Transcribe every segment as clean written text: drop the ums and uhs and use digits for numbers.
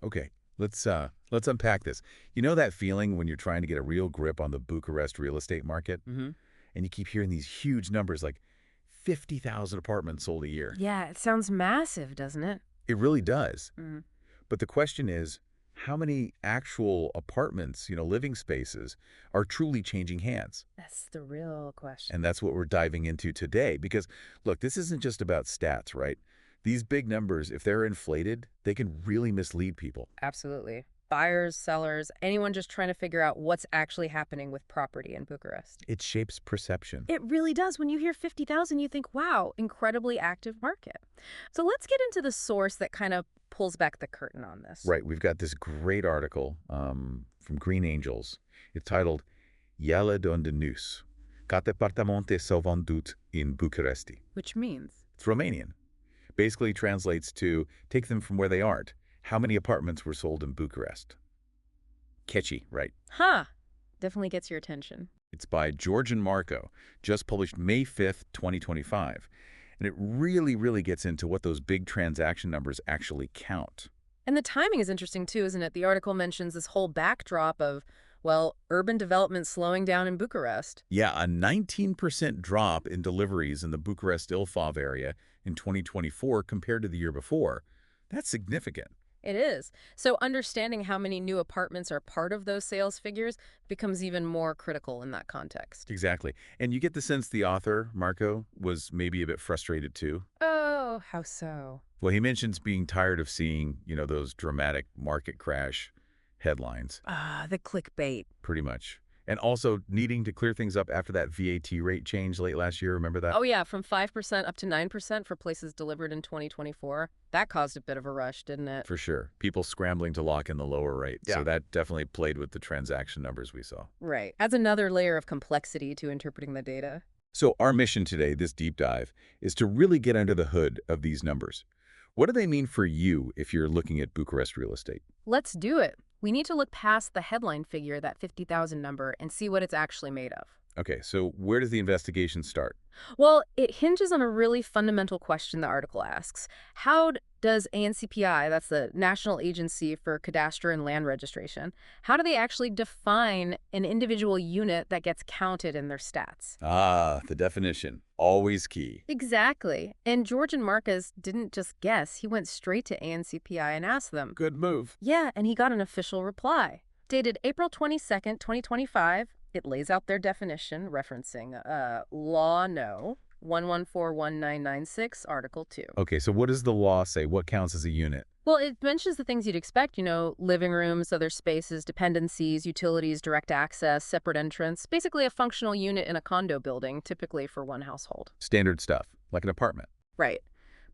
Okay, let's unpack this. You know that feeling when you're trying to get a real grip on the Bucharest real estate market, Hmm. and you keep hearing these huge numbers like 50,000 apartments sold a year? Yeah, it sounds massive, doesn't it? It really does. Hmm. But the question is, how many actual apartments, living spaces, are truly changing hands? That's the real And question. that's what we're diving into today. Because, look, this isn't just about stats, right? These big numbers, if they're inflated, they can really mislead people. Absolutely. Buyers, sellers, anyone just trying to figure out what's actually happening with property in Bucharest. It shapes perception. It really does. When you hear 50,000, you think, wow, incredibly active market. So let's get into the source that kind of pulls back the curtain on this, Right, we've got this great article from Green Angels. It's titled Jelle donde News. Câte apartamente sau vândut in București. which means. It's Romanian. Basically translates to take them from where they aren't. How many apartments were sold in Bucharest? Catchy, right? Huh. Definitely gets your attention. It's by George and Marco, just published May 5th, 2025. And it really gets into what those big transaction numbers actually count. And the timing is interesting too, isn't it? The article mentions this whole backdrop of, well, urban development slowing down in Bucharest. Yeah, a 19% drop in deliveries in the Bucharest-Ilfov area in 2024 compared to the year before. That's significant. It is. So understanding how many new apartments are part of those sales figures becomes even more critical in that context. Exactly. And you get the sense the author, Marco, was maybe a bit frustrated too. Oh, how so? Well, he mentions being tired of seeing, those dramatic market crash headlines, Ah, the clickbait. pretty much. And also needing to clear things up after that VAT rate change late last year. Remember that? Oh, yeah, from 5% up to 9% for places delivered in 2024. That caused a bit of a rush, didn't it? For sure. People scrambling to lock in the lower rate. Yeah. So that definitely played with the transaction numbers we saw. Right. Adds another layer of complexity to interpreting the data. So our mission today, this deep dive, is to really get under the hood of these numbers. What do they mean for you if you're looking at Bucharest real estate? Let's do it. We need to look past the headline figure, that 50,000 number, and see what it's actually made of. Okay, so where does the investigation start? Well, it hinges on a really fundamental question the article asks. Does ANCPI, that's the National Agency for Cadastre and Land Registration, how do they actually define an individual unit that gets counted in their stats? Ah, the definition. Always key. Exactly. And George and Marcus didn't just guess. He went straight to ANCPI and asked them. Good move. Yeah, and he got an official reply. Dated April 22nd, 2025, it lays out their definition, referencing Law No. 1141996, Article 2. Okay, so what does the law say? What counts as a unit? Well, it mentions the things you'd expect, living rooms, other spaces, dependencies, utilities, direct access, separate entrance, basically a functional unit in a condo building, typically for one household. Standard stuff, like an apartment. Right.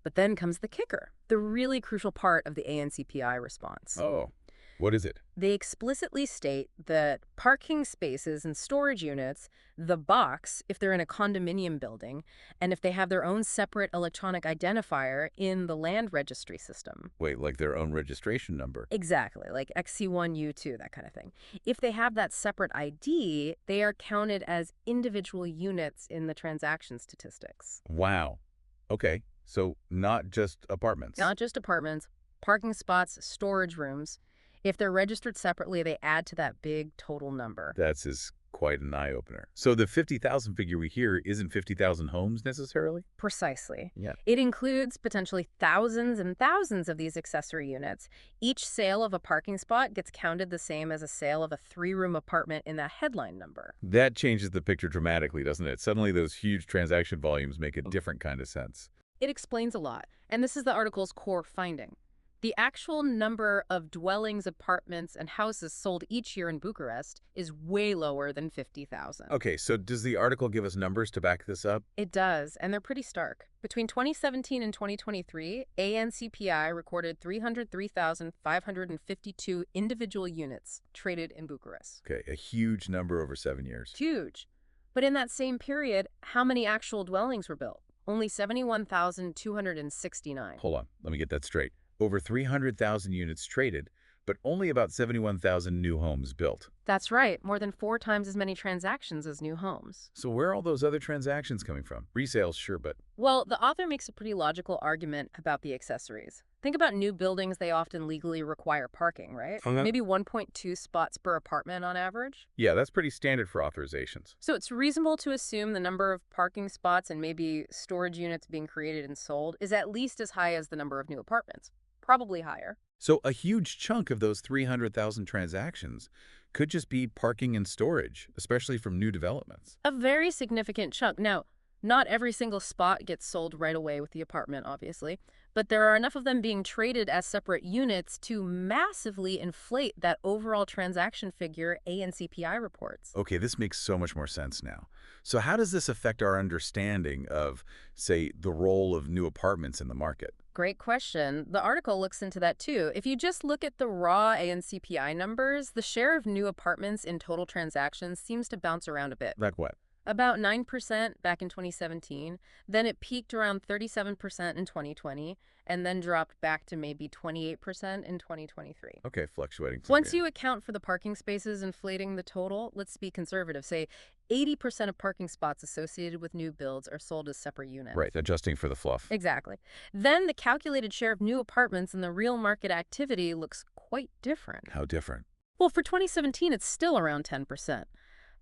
But then comes the kicker, the really crucial part of the ANCPI response. Oh, what is it? They explicitly state that parking spaces and storage units, the box, if they're in a condominium building, and if they have their own separate electronic identifier in the land registry system. Wait, like their own registration number? Exactly, like XC1U2, that kind of thing. If they have that separate ID, they are counted as individual units in the transaction statistics. Wow. Okay, so not just apartments. Not just apartments, parking spots, storage rooms. If they're registered separately, they add to that big total number. That's quite an eye-opener. So the 50,000 figure we hear isn't 50,000 homes necessarily? Precisely. Yeah. It includes potentially thousands and thousands of these accessory units. Each sale of a parking spot gets counted the same as a sale of a 3-room apartment in that headline number. That changes the picture dramatically, doesn't it? Suddenly those huge transaction volumes make a different kind of sense. It explains a lot, and this is the article's core finding. The actual number of dwellings, apartments, and houses sold each year in Bucharest is way lower than 50,000. Okay, so does the article give us numbers to back this up? It does, and they're pretty stark. Between 2017 and 2023, ANCPI recorded 303,552 individual units traded in Bucharest. Okay, a huge number over 7 years. Huge. But in that same period, how many actual dwellings were built? Only 71,269. Hold on, let me get that straight. Over 300,000 units traded, but only about 71,000 new homes built. That's right, more than 4 times as many transactions as new homes. So where are all those other transactions coming from? Resales, sure, but Well, the author makes a pretty logical argument about the accessories. Think about new buildings, they often legally require parking, right? Okay. Maybe 1.2 spots per apartment on average. yeah, that's pretty standard for authorizations. So it's reasonable to assume the number of parking spots and maybe storage units being created and sold is at least as high as the number of new apartments. Probably higher. So a huge chunk of those 300,000 transactions could just be parking and storage, especially from new developments. A very significant chunk. Now, not every single spot gets sold right away with the apartment, obviously, but there are enough of them being traded as separate units to massively inflate that overall transaction figure ANCPI reports. Okay, this makes so much more sense now. So how does this affect our understanding of, say, the role of new apartments in the market? Great question. The article looks into that too. If you just look at the raw ANCPI numbers, the share of new apartments in total transactions seems to bounce around a bit. Like what? About 9% back in 2017, then it peaked around 37% in 2020, and then dropped back to maybe 28% in 2023. Okay, fluctuating. from Once there. you account for the parking spaces inflating the total, let's be conservative, say 80% of parking spots associated with new builds are sold as separate units. Right, adjusting for the fluff. Exactly. Then the calculated share of new apartments in the real market activity looks quite different. How different? Well, for 2017, it's still around 10%.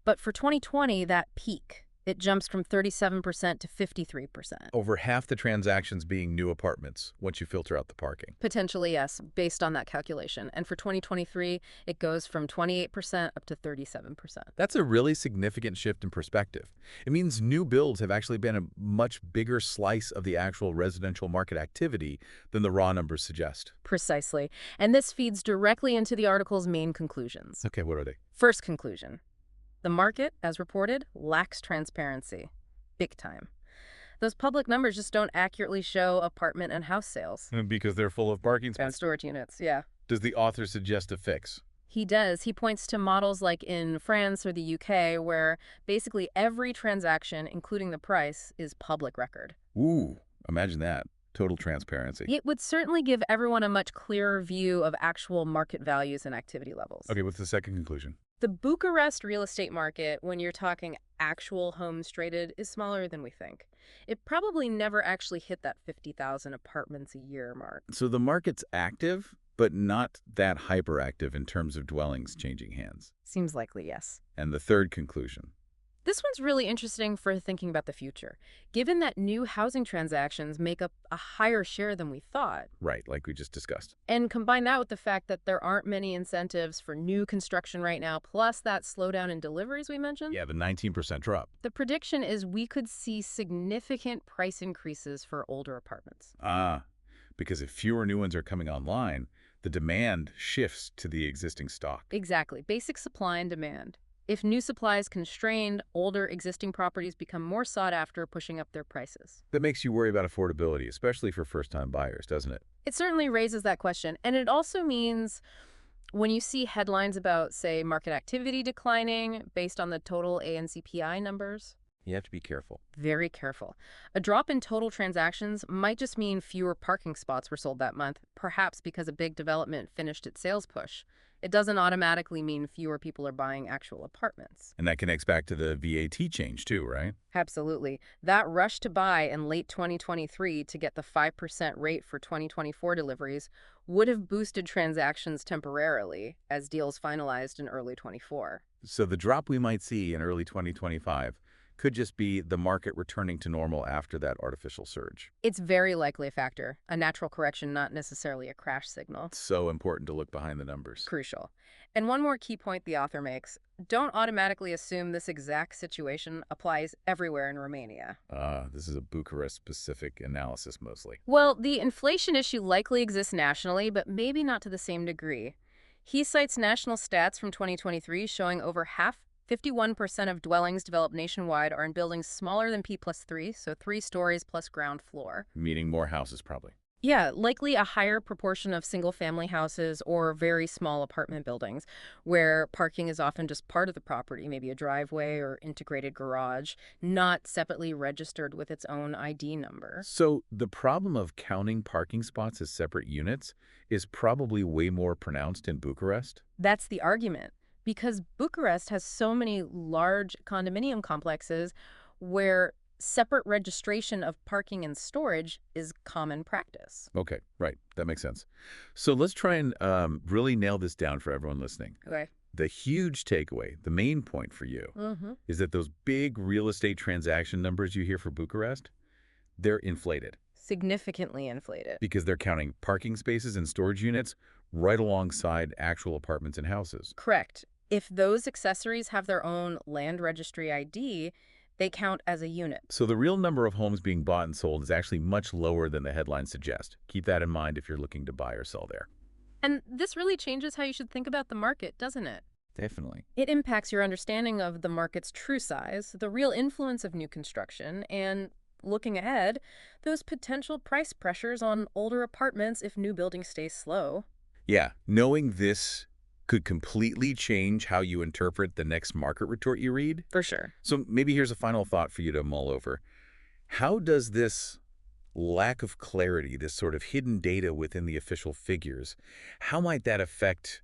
But for 2020, that peak, it jumps from 37% to 53%. Over half the transactions being new apartments once you filter out the parking. Potentially, yes, based on that calculation. And for 2023, it goes from 28% up to 37%. That's a really significant shift in perspective. It means new builds have actually been a much bigger slice of the actual residential market activity than the raw numbers suggest. Precisely. And this feeds directly into the article's main conclusions. Okay, what are they? First conclusion. The market, as reported, lacks transparency. Big time. Those public numbers just don't accurately show apartment and house sales. Because they're full of parking And spots. storage units, yeah. Does the author suggest a fix? He does. He points to models like in France or the UK where basically every transaction, including the price, is public record. Ooh, imagine that. Total transparency. It would certainly give everyone a much clearer view of actual market values and activity levels. Okay, what's the second conclusion? The Bucharest real estate market, when you're talking actual homes traded, is smaller than we think. It probably never actually hit that 50,000 apartments a year mark. So the market's active, but not that hyperactive in terms of dwellings changing hands. Seems likely, yes. And the third conclusion. This one's really interesting for thinking about the future. Given that new housing transactions make up a higher share than we thought, Right, like we just discussed. and combine that with the fact that there aren't many incentives for new construction right now, plus that slowdown in deliveries we mentioned, Yeah, the 19% drop. the prediction is we could see significant price increases for older apartments. Because if fewer new ones are coming online, the demand shifts to the existing stock. Exactly. Basic supply and demand. If new supply is constrained, older existing properties become more sought after, pushing up their prices. That makes you worry about affordability, especially for first-time buyers, doesn't it? It certainly raises that question. And it also means when you see headlines about, say, market activity declining based on the total ANCPI numbers, You have to be careful. very careful. A drop in total transactions might just mean fewer parking spots were sold that month, perhaps because a big development finished its sales push. It doesn't automatically mean fewer people are buying actual apartments. And that connects back to the VAT change too, right? Absolutely. That rush to buy in late 2023 to get the 5% rate for 2024 deliveries would have boosted transactions temporarily as deals finalized in early 24. So the drop we might see in early 2025 could just be the market returning to normal after that artificial surge. It's very likely a factor, a natural correction, not necessarily a crash signal. It's so important to look behind the numbers. Crucial. And one more key point the author makes, don't automatically assume this exact situation applies everywhere in Romania. This is a Bucharest-specific analysis mostly. Well, the inflation issue likely exists nationally, but maybe not to the same degree. He cites national stats from 2023 showing over 51% of dwellings developed nationwide are in buildings smaller than P+3, so 3 stories plus ground floor. Meaning more houses, probably. Yeah, likely a higher proportion of single-family houses or very small apartment buildings where parking is often just part of the property, maybe a driveway or integrated garage, not separately registered with its own ID number. So the problem of counting parking spots as separate units is probably way more pronounced in Bucharest? That's the argument, because Bucharest has so many large condominium complexes where separate registration of parking and storage is common practice. Okay, right. That makes sense. So let's try and really nail this down for everyone listening. Okay. The huge takeaway, the main point for you, Mm-hmm. is that those big real estate transaction numbers you hear for Bucharest, they're inflated Significantly inflated. because they're counting parking spaces and storage units right alongside actual apartments and houses. Correct. If those accessories have their own land registry ID, they count as a unit. So the real number of homes being bought and sold is actually much lower than the headlines suggest. Keep that in mind if you're looking to buy or sell there. And this really changes how you should think about the market, doesn't it? Definitely. It impacts your understanding of the market's true size, the real influence of new construction, and looking ahead, those potential price pressures on older apartments if new building stays slow. Yeah, knowing this could completely change how you interpret the next market report you read. For sure. So maybe here's a final thought for you to mull over. How does this lack of clarity, this sort of hidden data within the official figures, how might that affect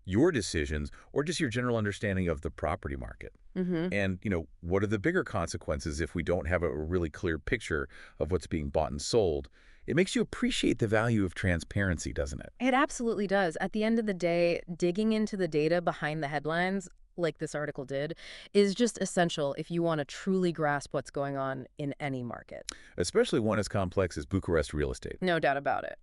your decisions or just your general understanding of the property market? Mm-hmm. And, what are the bigger consequences if we don't have a really clear picture of what's being bought and sold? It makes you appreciate the value of transparency, doesn't it? It absolutely does. At the end of the day, digging into the data behind the headlines, like this article did, is just essential if you want to truly grasp what's going on in any market. Especially one as complex as Bucharest real estate. No doubt about it.